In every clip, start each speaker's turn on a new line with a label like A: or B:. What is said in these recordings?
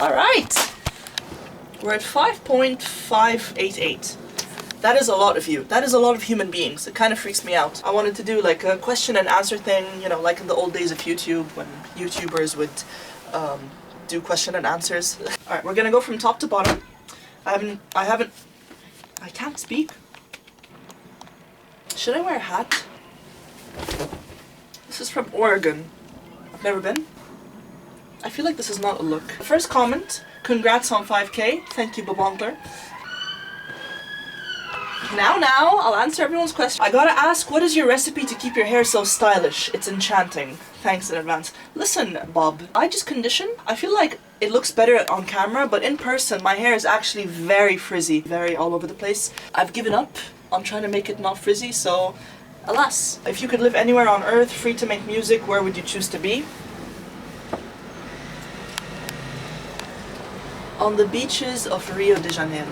A: Alright! We're at 5.588. That is a lot of you. That is a lot of human beings. It kind of freaks me out. I wanted to do like a question and answer thing, you know, like in the old days of YouTube when YouTubers would do question and answers. Alright, we're gonna go from top to bottom. I can't speak. Should I wear a hat? This is from Oregon. I've never been. I feel like this is not a look. First comment, congrats on 5K. Thank you, Bobonkler. Now, I'll answer everyone's question. I gotta ask, what is your recipe to keep your hair so stylish? It's enchanting. Thanks in advance. Listen, Bob, I just condition. I feel like it looks better on camera, but in person, my hair is actually very frizzy, very all over the place. I've given up on trying to make it not frizzy, so alas. If you could live anywhere on earth, free to make music, where would you choose to be? On the beaches of Rio de Janeiro.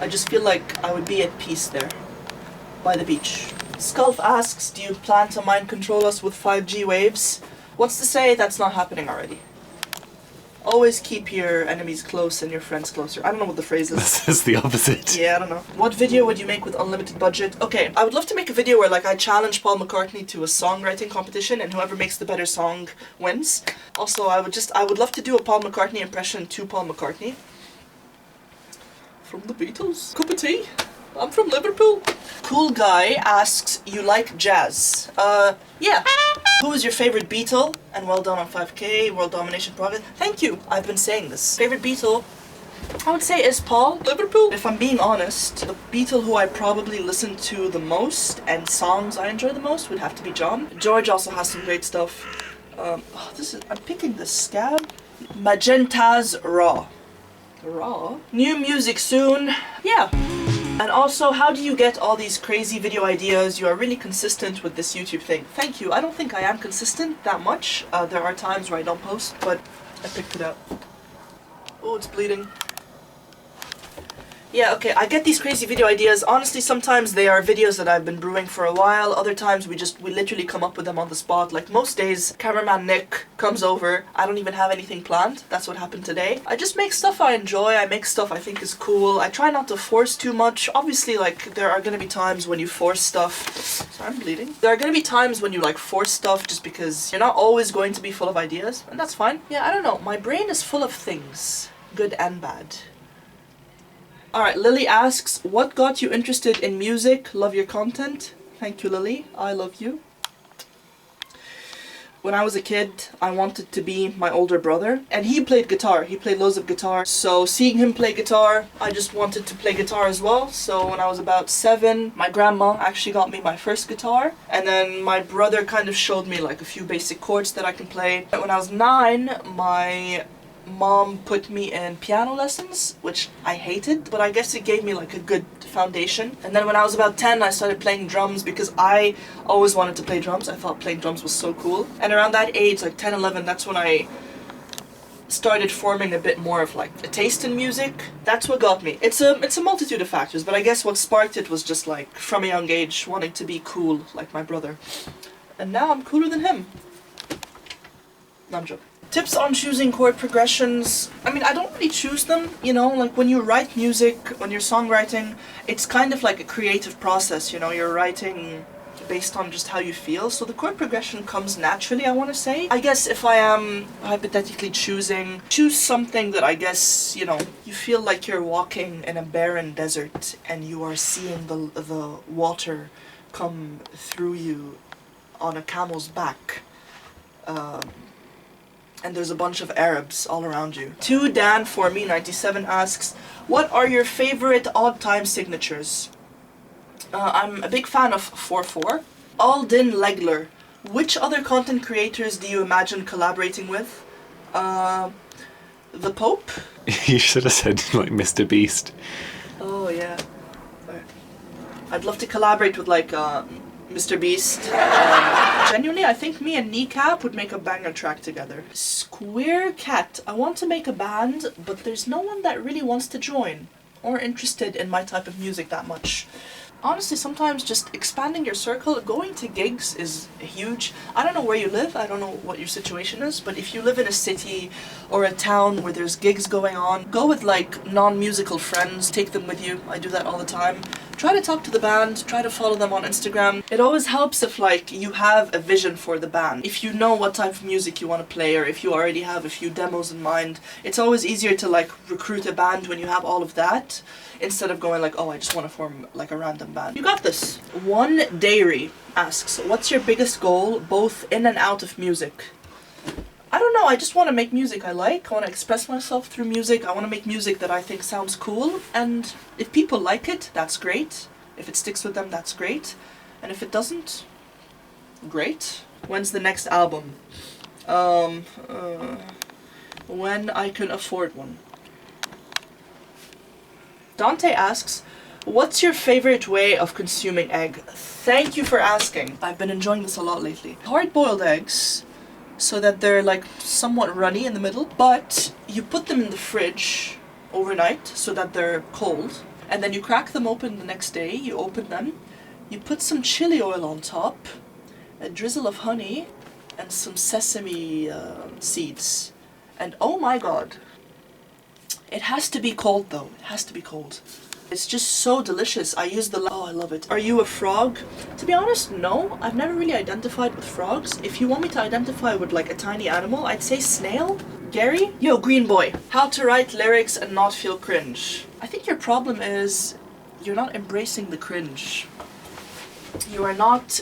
A: I just feel like I would be at peace there, by the beach. Sculf asks, do you plan to mind control us with 5G waves? What's to say that's not happening already? Always keep your enemies close and your friends closer. I don't know what the phrase is.
B: This is the opposite.
A: Yeah, I don't know. What video would you make with unlimited budget? Okay, I would love to make a video where like I challenge Paul McCartney to a songwriting competition and whoever makes the better song wins. Also, I would love to do a Paul McCartney impression to Paul McCartney. From the Beatles. Cup of tea. I'm from Liverpool. Cool Guy asks, you like jazz? Yeah. Who is your favorite Beatle? And well done on 5K, World Domination Progress. Thank you. I've been saying this. Favorite Beatle, I would say is Paul. Liverpool. If I'm being honest, the Beatle who I probably listen to the most and songs I enjoy the most would have to be John. George also has some great stuff. I'm picking the scab. Magenta's Raw. Raw? New music soon. Yeah. And also, how do you get all these crazy video ideas? You are really consistent with this YouTube thing. Thank you. I don't think I am consistent that much. There are times where I don't post, but I picked it up. Oh, it's bleeding. Yeah, okay, I get these crazy video ideas. Honestly, sometimes they are videos that I've been brewing for a while. Other times we literally come up with them on the spot. Like most days, cameraman Nick comes over. I don't even have anything planned. That's what happened today. I just make stuff I enjoy. I make stuff I think is cool. I try not to force too much. Obviously, like, there are gonna be times when you force stuff. Sorry, I'm bleeding. There are gonna be times when you, like, force stuff just because you're not always going to be full of ideas. And that's fine. Yeah, I don't know. My brain is full of things. Good and bad. Alright, Lily asks, what got you interested in music? Love your content. Thank you, Lily. I love you. When I was a kid, I wanted to be my older brother. And he played guitar. He played loads of guitar. So seeing him play guitar, I just wanted to play guitar as well. So when I was about 7, my grandma actually got me my first guitar. And then my brother kind of showed me like a few basic chords that I can play. When I was 9, my mom put me in piano lessons, which I hated, but I guess it gave me like a good foundation. And then when I was about 10, I started playing drums because I always wanted to play drums. I thought playing drums was so cool. And around that age, like 10, 11, that's when I started forming a bit more of like a taste in music. That's what got me. It's a multitude of factors, but I guess what sparked it was just like from a young age wanting to be cool like my brother. And now I'm cooler than him. No, I'm joking. Tips on choosing chord progressions. I mean, I don't really choose them, you know, like when you write music, when you're songwriting, it's kind of like a creative process, you know, you're writing based on just how you feel, so the chord progression comes naturally, I want to say. I guess if I am hypothetically choose something that I guess, you know, you feel like you're walking in a barren desert and you are seeing the water come through you on a camel's back. And there's a bunch of Arabs all around you. 2Dan4me97 asks, what are your favorite odd time signatures? I'm a big fan of 4/4. Aldin Legler, which other content creators do you imagine collaborating with? The Pope?
B: You should have said like Mr. Beast.
A: Oh yeah. I'd love to collaborate with like Mr. Beast. Genuinely, I think me and Kneecap would make a banger track together. Square Cat. I want to make a band, but there's no one that really wants to join or interested in my type of music that much. Honestly, sometimes just expanding your circle, going to gigs is huge. I don't know where you live, I don't know what your situation is, but if you live in a city or a town where there's gigs going on, go with like non-musical friends, take them with you. I do that all the time. Try to talk to the band, try to follow them on Instagram. It always helps if like you have a vision for the band. If you know what type of music you want to play, or if you already have a few demos in mind, it's always easier to like recruit a band when you have all of that, instead of going like, oh, I just want to form like a random band. You got this. One Dairy asks, what's your biggest goal both in and out of music? I don't know, I just want to make music I like. I want to express myself through music. I want to make music that I think sounds cool, and if people like it, that's great. If it sticks with them, that's great. And if it doesn't, great. When's the next album? When I can afford one. Dante asks, what's your favorite way of consuming egg? Thank you for asking. I've been enjoying this a lot lately. Hard-boiled eggs, so that they're like somewhat runny in the middle, but you put them in the fridge overnight so that they're cold, and then you crack them open the next day. You open them, you put some chili oil on top, a drizzle of honey, and some sesame seeds, and oh my god, it has to be cold though. It has to be cold. It's just so delicious. I use the... Oh, I love it. Are you a frog? To be honest, no. I've never really identified with frogs. If you want me to identify with like a tiny animal, I'd say snail. Gary? Yo, green boy. How to write lyrics and not feel cringe. I think your problem is you're not embracing the cringe. You are not...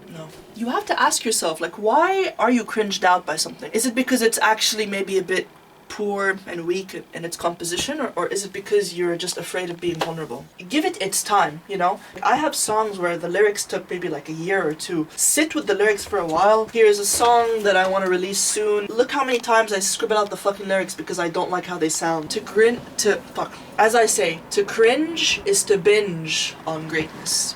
A: No. You have to ask yourself, like, why are you cringed out by something? Is it because it's actually maybe a bit poor and weak in its composition, or is it because you're just afraid of being vulnerable? Give it its time, you know? I have songs where the lyrics took maybe like a year or two. Sit with the lyrics for a while. Here's a song that I want to release soon. Look how many times I scribble out the fucking lyrics because I don't like how they sound. As I say, to cringe is to binge on greatness.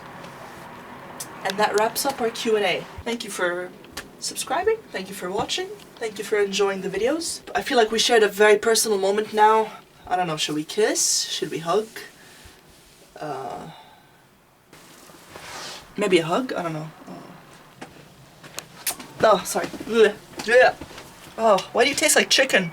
A: And that wraps up our Q&A. Thank you for subscribing. Thank you for watching. Thank you for enjoying the videos. I feel like we shared a very personal moment now. I don't know, should we kiss? Should we hug? Maybe a hug? I don't know. Oh, sorry. Oh, why do you taste like chicken?